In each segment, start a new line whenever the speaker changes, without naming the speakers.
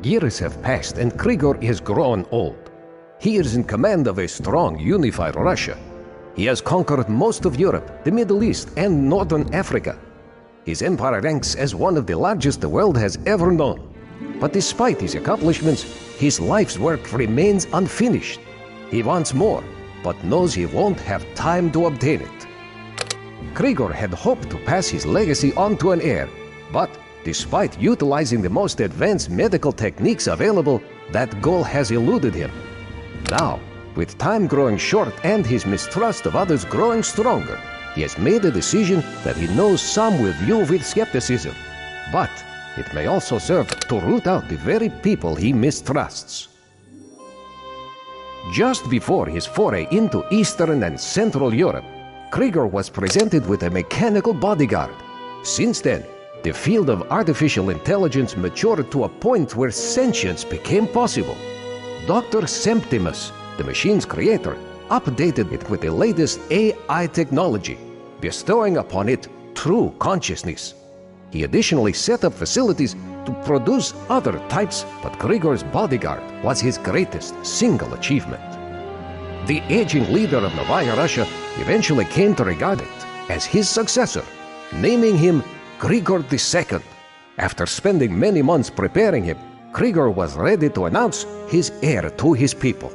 Years have passed and Grigor is grown old. He is in command of a strong, unified Russia. He has conquered most of Europe, the Middle East, and Northern Africa. His empire ranks as one of the largest the world has ever known. But despite his accomplishments, his life's work remains unfinished. He wants more, but knows he won't have time to obtain it. Grigor had hoped to pass his legacy on to an heir, but despite utilizing the most advanced medical techniques available, that goal has eluded him. Now, with time growing short and his mistrust of others growing stronger, he has made a decision that he knows some will view with skepticism. But it may also serve to root out the very people he mistrusts. Just before his foray into Eastern and Central Europe, Grigor was presented with a mechanical bodyguard. Since then, the field of artificial intelligence matured to a point where sentience became possible. Dr. Septimus, the machine's creator, updated it with the latest AI technology, bestowing upon it true consciousness. He additionally set up facilities to produce other types, but Grigor's bodyguard was his greatest single achievement. The aging leader of Novaya Russia eventually came to regard it as his successor, naming him Grigor II. After spending many months preparing him, Grigor was ready to announce his heir to his people.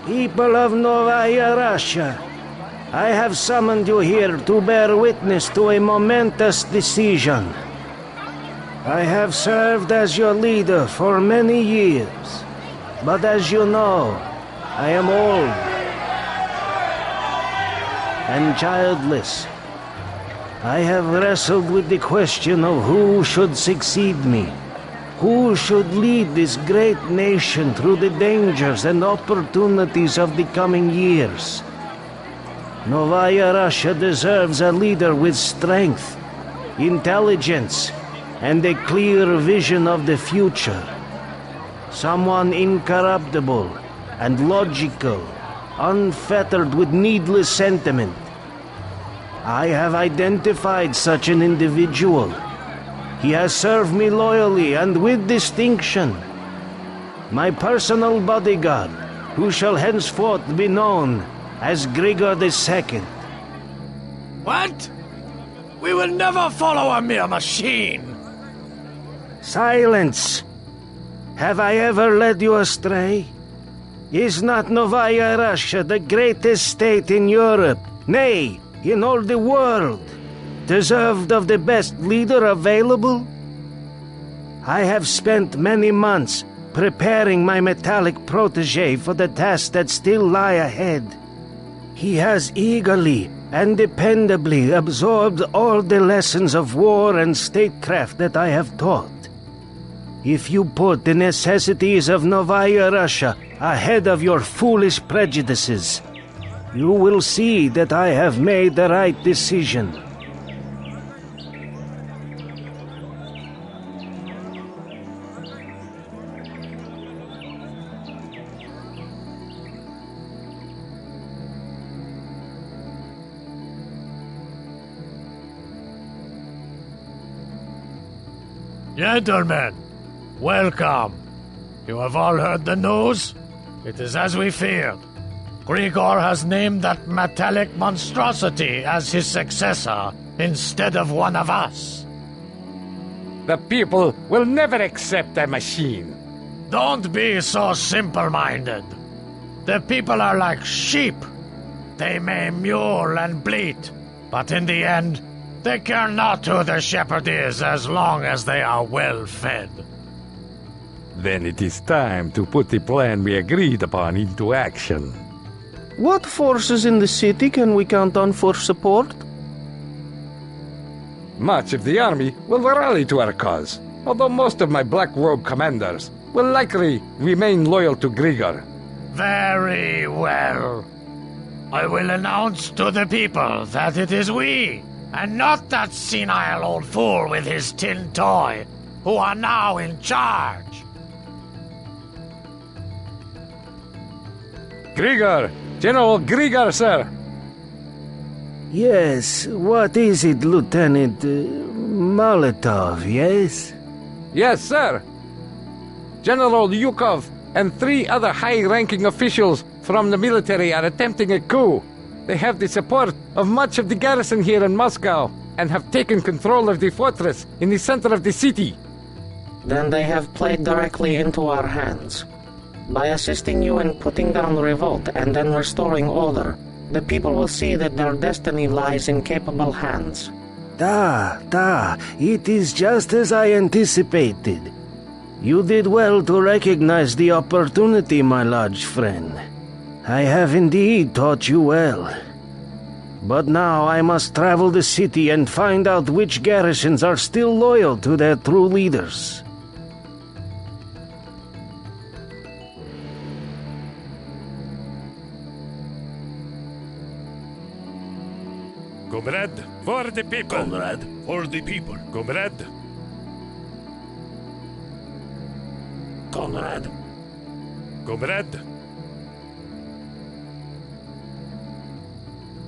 People of Novaya Russia, I have summoned you here to bear witness to a momentous decision. I have served as your leader for many years, but as you know, I am old and childless. I have wrestled with the question of who should succeed me. Who should lead this great nation through the dangers and opportunities of the coming years? Novaya Russia deserves a leader with strength, intelligence, and a clear vision of the future. Someone incorruptible and logical, unfettered with needless sentiment. I have identified such an individual. He has served me loyally and with distinction. My personal bodyguard, who shall henceforth be known as Grigor II.
What? We will never follow a mere machine!
Silence! Have I ever led you astray? Is not Novaya Russia the greatest state in Europe, nay, in all the world, deserved of the best leader available? I have spent many months preparing my metallic protege for the tasks that still lie ahead. He has eagerly and dependably absorbed all the lessons of war and statecraft that I have taught. If you put the necessities of Novaya Russia ahead of your foolish prejudices, you will see that I have made the right decision.
Gentlemen, welcome. You have all heard the news? It is as we feared. Grigor has named that metallic monstrosity as his successor instead of one of us.
The people will never accept a machine.
Don't be so simple-minded. The people are like sheep. They may mewl and bleat, but in the end, they care not who the shepherd is as long as they are well fed.
Then it is time to put the plan we agreed upon into action.
What forces in the city can we count on for support?
Much of the army will rally to our cause, although most of my Black Robe commanders will likely remain loyal to Grigor.
Very well. I will announce to the people that it is we, and not that senile old fool with his tin toy, who are now in charge.
Grigor! General Grigor, sir!
Yes, what is it, Lieutenant? Molotov, yes?
Yes, sir! General Yukov and 3 other high-ranking officials from the military are attempting a coup. They have the support of much of the garrison here in Moscow and have taken control of the fortress in the center of the city.
Then they have played directly into our hands. By assisting you in putting down the revolt and then restoring order, the people will see that their destiny lies in capable hands.
It is just as I anticipated. You did well to recognize the opportunity, my large friend. I have indeed taught you well. But now I must travel the city and find out which garrisons are still loyal to their true leaders.
Comrade, for the people.
Comrade, for the people.
Comrade,
Comrade,
comrade.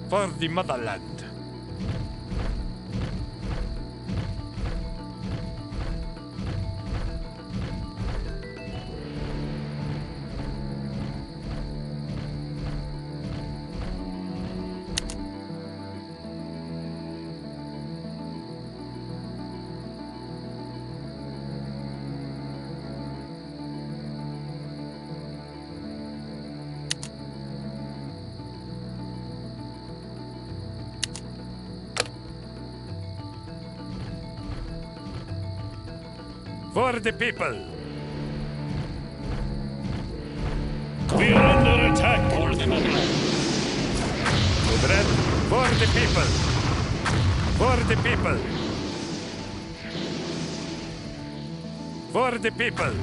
For the motherland. For the people.
we are under attack. For the motherland.
Comrade, for the people. For the people. For the people.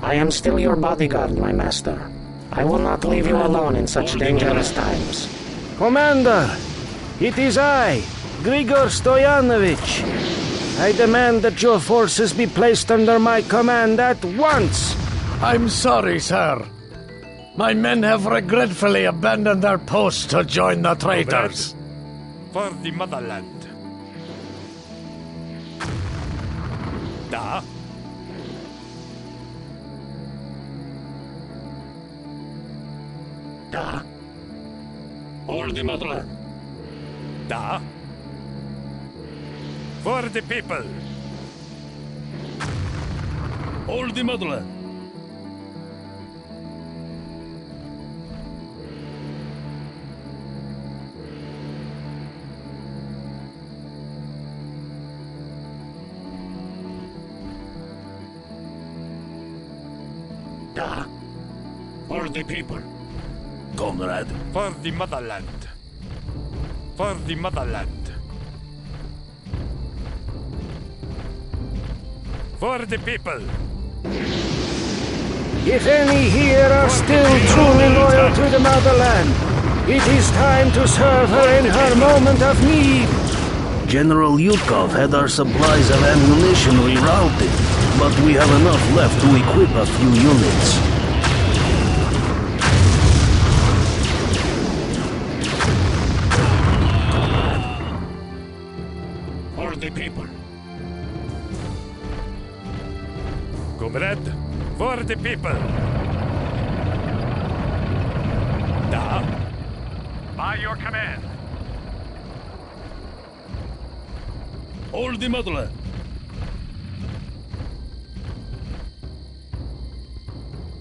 I am still your bodyguard, my master. I will not leave you alone in such dangerous times.
Commander, it is I, Grigor Stoyanovich. I demand that your forces be placed under my command at once.
I'm sorry, sir. My men have regretfully abandoned their post to join the traitors.
For the motherland. Da.
Da. For the motherland.
Da. For the people.
For the motherland.
Da.
For the people. Comrade.
For the motherland. For the motherland. For the people.
If any here are still truly loyal to the motherland, it is time to serve her in her moment of need. General Yukov had our supplies of ammunition rerouted, but we have enough left to equip a few units.
For the people.
Comrade, for the people. Da. By your command.
For the motherland.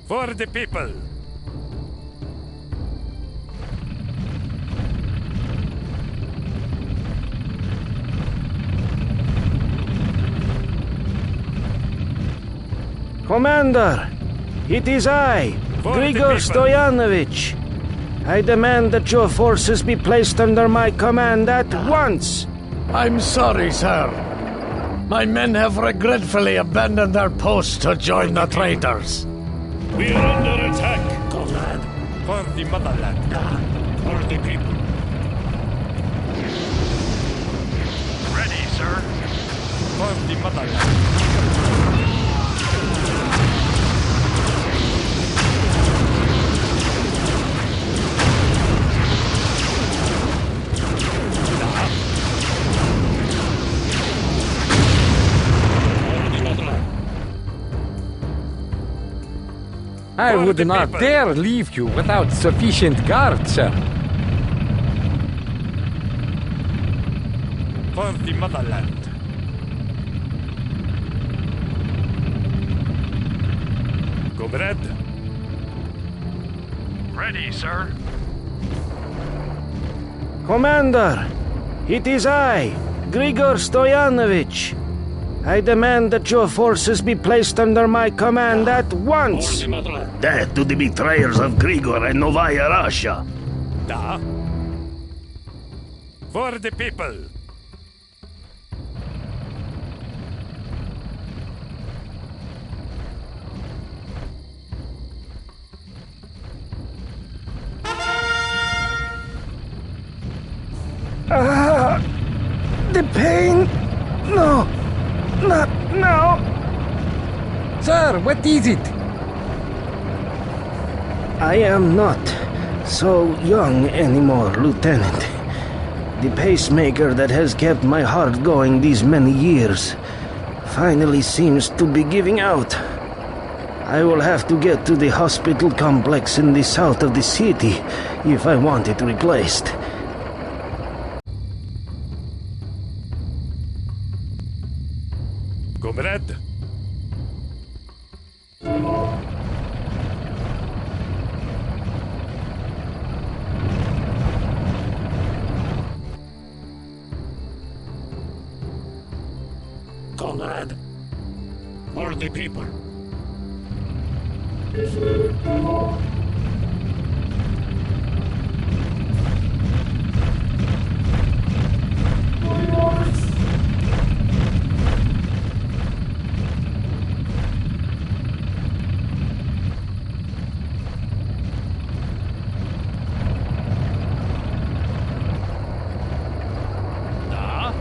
For the people.
Commander, it is I,
For the
Grigor
people.
Stoyanovich. I demand that your forces be placed under my command at once.
I'm sorry, sir. My men have regretfully abandoned their post to join the traitors.
We are under attack. Comrade.
For the motherland.
Da. For the people.
Ready, sir. For the motherland.
I
For
would
the
not
people.
dare leave you without sufficient guard, sir.
For the motherland. Comrade.
Ready, sir.
Commander, it is I, Grigor Stoyanovich. I demand that your forces be placed under my command at once.
Death to the betrayers of Grigor and Novaya Russia.
Da. For the people.
The pain? No, not now.
Sir, what is it?
I am not so young anymore, Lieutenant. The pacemaker that has kept my heart going these many years finally seems to be giving out. I will have to get to the hospital complex in the south of the city if I want it replaced.
Comrade.
Conrad. For the people. Da.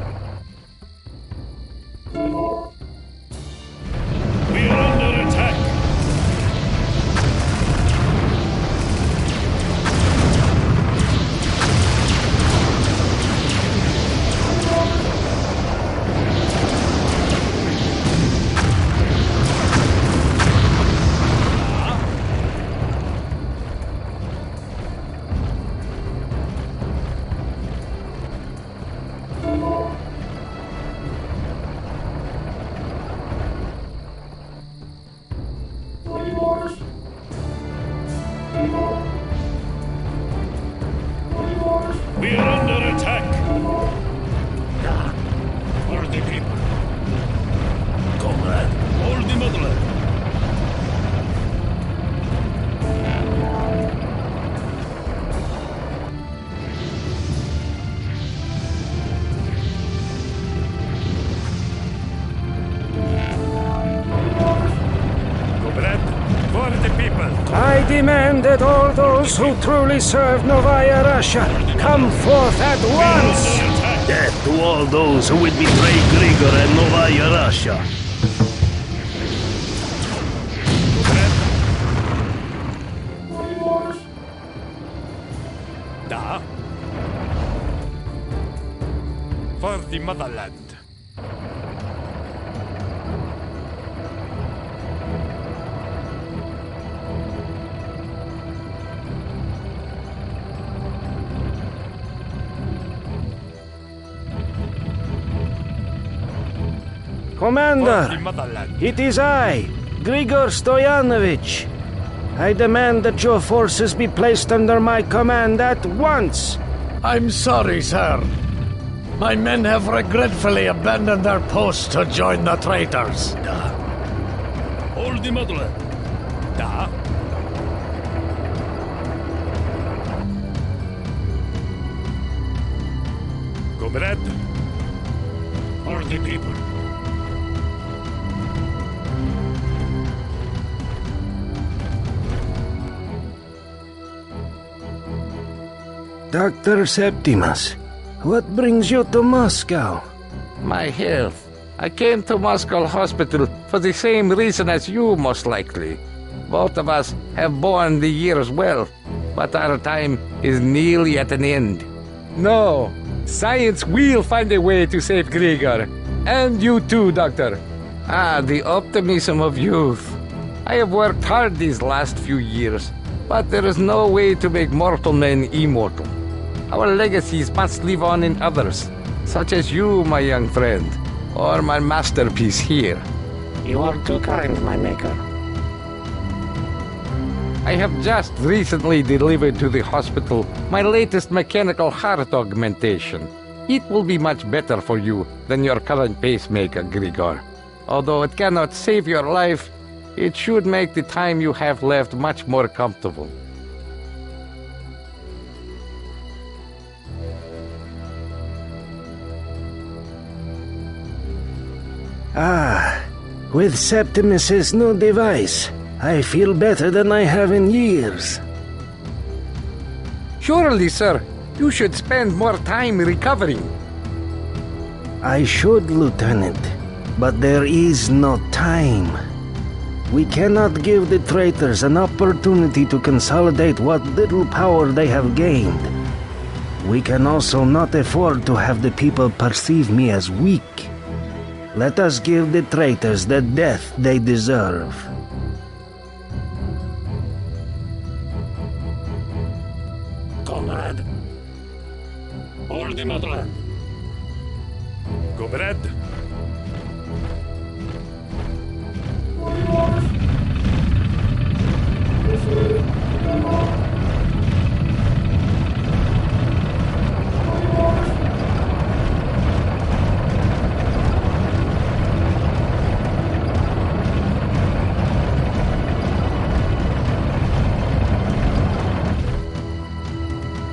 We are under attack. We are under attack. Da. For the people. Comrade, hold the motherland. Comrade, for the people.
I demand that all those who truly serve Novaya Russia come forth at once!
Death to all those who would betray Grigor and Novaya Russia.
Da. For the motherland. For the
Commander,
motherland.
it is I, Grigor Stoyanovich. I demand that your forces be placed under my command at once.
I'm sorry, sir. My men have regretfully abandoned their posts to join the traitors.
Hold the motherland.
Da. Comrade.
For the people.
Dr. Septimus, what brings you to Moscow?
My health. I came to Moscow Hospital for the same reason as you, most likely. Both of us have borne the years well, but our time is nearly at an end. No, science will find a way to save Grigor. And you too, Doctor. Ah, the optimism of youth. I have worked hard these last few years, but there is no way to make mortal men immortal. Our legacies must live on in others, such as you, my young friend, or my masterpiece here.
You are too kind, my maker.
I have just recently delivered to the hospital my latest mechanical heart augmentation. It will be much better for you than your current pacemaker, Grigor. Although it cannot save your life, it should make the time you have left much more comfortable.
With Septimus's new device, I feel better than I have in years.
Surely, sir, you should spend more time recovering.
I should, Lieutenant, but there is no time. We cannot give the traitors an opportunity to consolidate what little power they have gained. We can also not afford to have the people perceive me as weak. Let us give the traitors the death they deserve.
Comrade. Hold the motherland.
Comrade.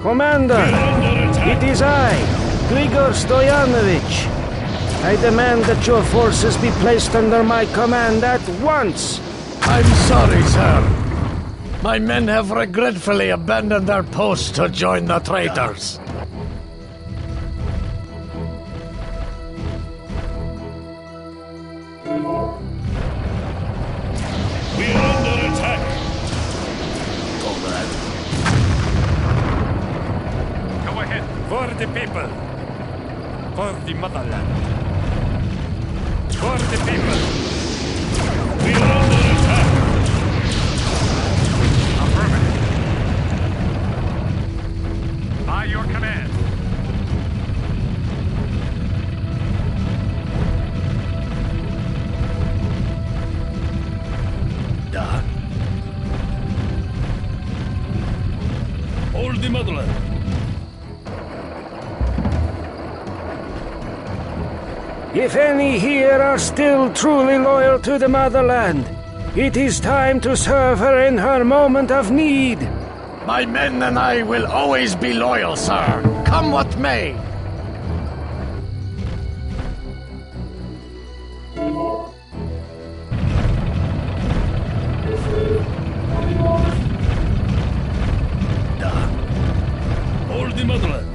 Commander, it is I, Grigor Stoyanovich. I demand that your forces be placed under my command at once.
I'm sorry, sir. My men have regretfully abandoned their post to join the traitors.
We are under attack.
Comrade. Go ahead. For the people. For the motherland. For the people.
We are under attack.
Affirmative. By your command.
Hold the motherland.
If any here are still truly loyal to the motherland, it is time to serve her in her moment of need.
My men and I will always be loyal, sir. Come what may.
Hold the motherland.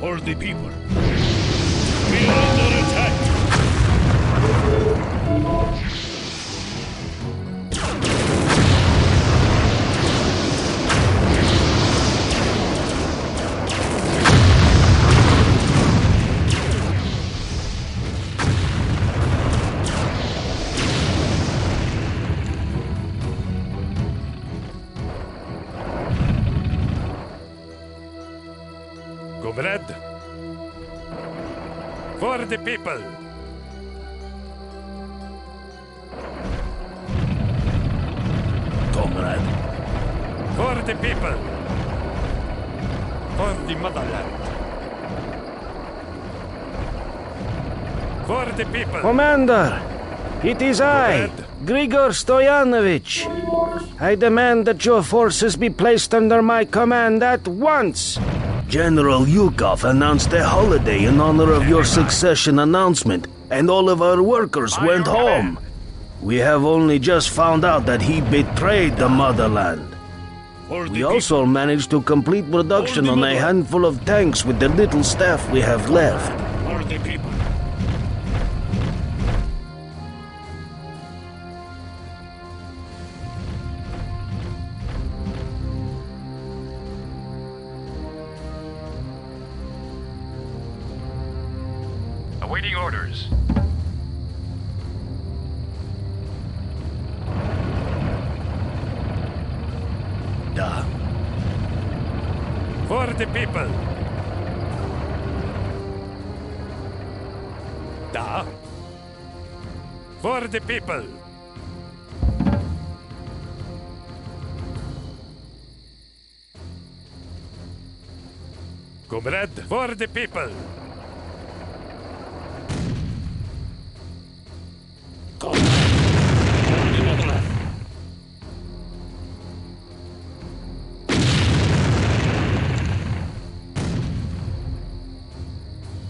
For the people. We are under attack.
Comrade. For the people.
Comrade.
For the people. For the motherland. For the people.
Commander, it is I, Grigor Stoyanovich. I demand that your forces be placed under my command at once. General Yukov announced a holiday in honor of your succession announcement, and all of our workers went home. We have only just found out that he betrayed the motherland. We also managed to complete production on a handful of tanks with the little staff we have left.
For the people.
Awaiting orders. the people. Da. For the people. Comrade, for the people.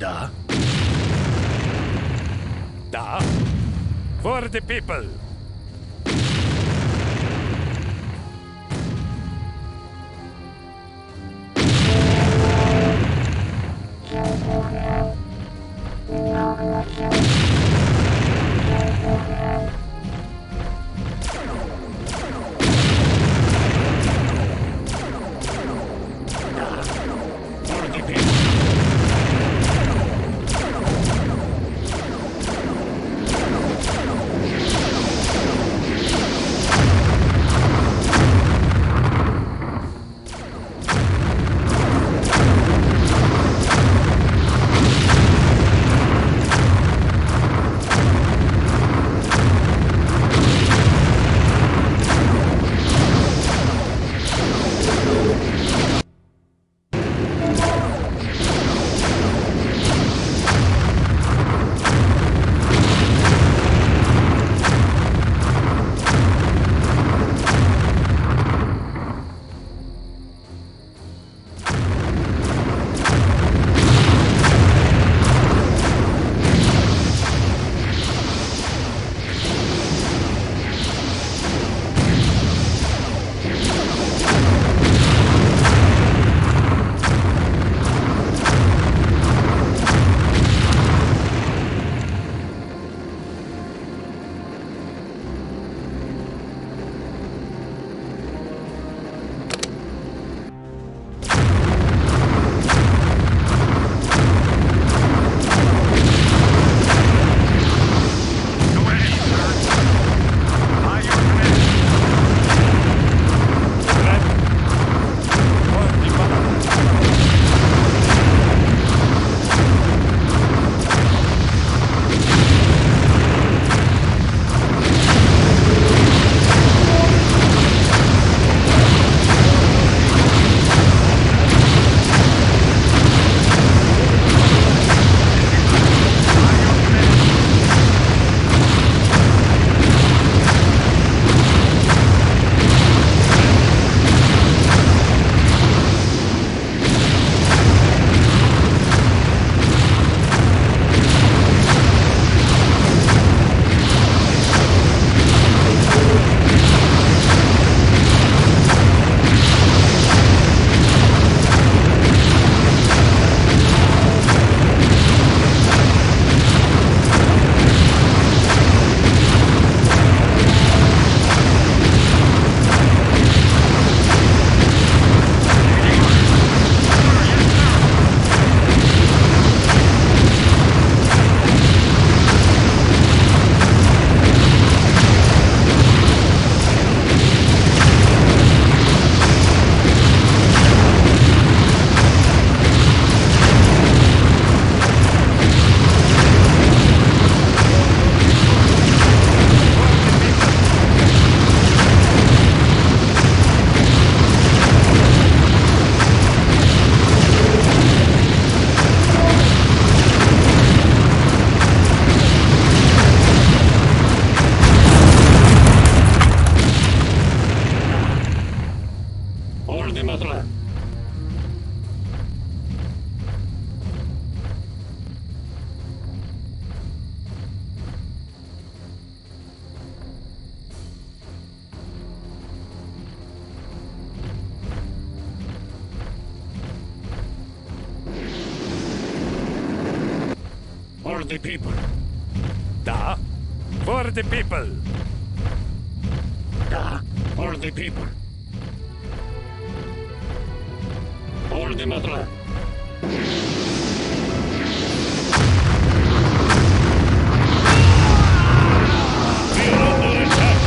Da.
Da. For the people.
For the people.
Da. For the people.
Da. For the people. For the motherland. We are under attack.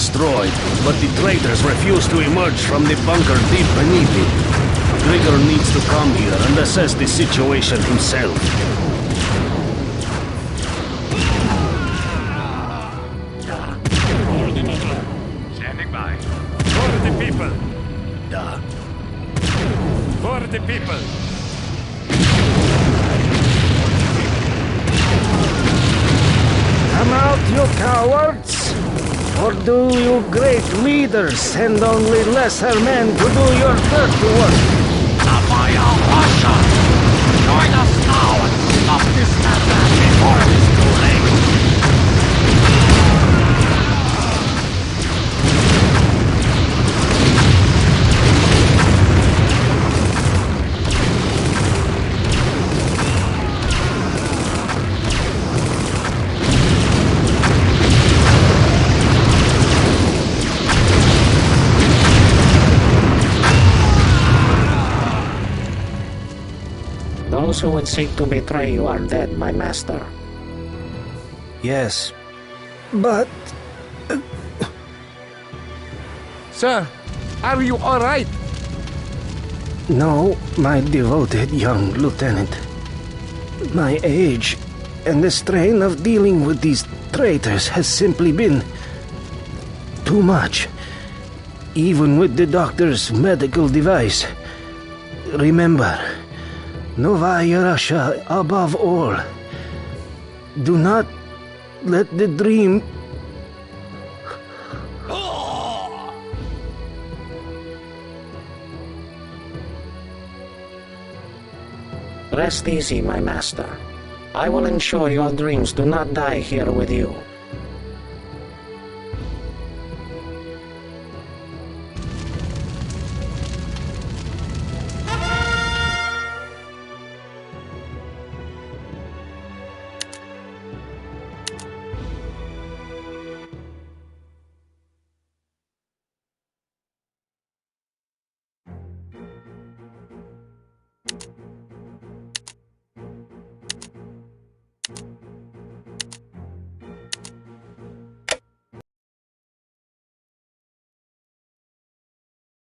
destroyed, but the traitors refuse to emerge from the bunker deep beneath it. Grigor needs to come here and assess the situation himself.
Standing by. For the people. For the people.
Come out, you cowards! Or do you great leaders send only lesser men to do your dirty work?
Novaya Russia! Join us now and stop this madman before it is too late!
Those who would seek to betray you are dead, my master.
Yes, but
Sir, are you all right?
no, my devoted young lieutenant. My age and the strain of dealing with these traitors has simply been too much. Even with the doctor's medical device. Remember, Novaya Russia above all. Do not let the dream...
Rest easy, my master. I will ensure your dreams do not die here with you.